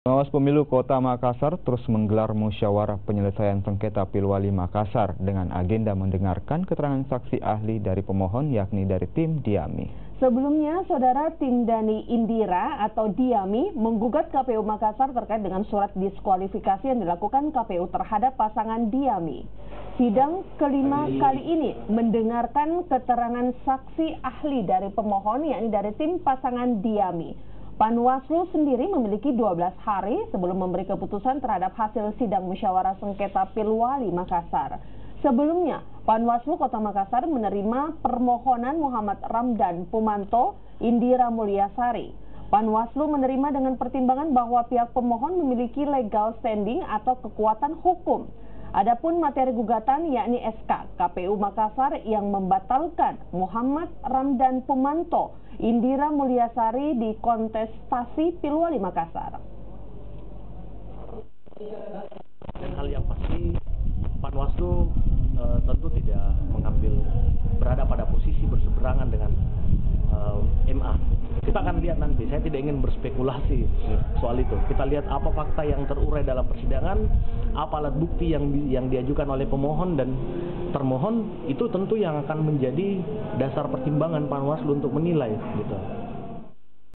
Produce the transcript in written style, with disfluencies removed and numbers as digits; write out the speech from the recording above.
Pengawas Pemilu Kota Makassar terus menggelar musyawarah penyelesaian sengketa Pilwali Makassar dengan agenda mendengarkan keterangan saksi ahli dari pemohon yakni dari tim Diami. Sebelumnya, saudara tim Dani Indira atau Diami menggugat KPU Makassar terkait dengan surat diskualifikasi yang dilakukan KPU terhadap pasangan Diami. Sidang kelima kali ini mendengarkan keterangan saksi ahli dari pemohon yakni dari tim pasangan Diami. Panwaslu sendiri memiliki 12 hari sebelum memberi keputusan terhadap hasil sidang musyawarah sengketa Pilwali Makassar. Sebelumnya, Panwaslu Kota Makassar menerima permohonan Muhammad Ramdan Pumanto, Indira Mulyasari. Panwaslu menerima dengan pertimbangan bahwa pihak pemohon memiliki legal standing atau kekuatan hukum. Adapun materi gugatan yakni SK KPU Makassar yang membatalkan Muhammad Ramdan Pumanto, Indira Mulyasari di kontestasi Pilwali Makassar. Dan hal yang pasti, Panwaslu tentu tidak berada pada posisi berseberangan dengan MA. Kita akan lihat nanti, saya tidak ingin berspekulasi soal itu. Kita lihat apa fakta yang terurai dalam persidangan, apa alat bukti yang diajukan oleh pemohon dan termohon, itu tentu yang akan menjadi dasar pertimbangan Panwaslu untuk menilai gitu.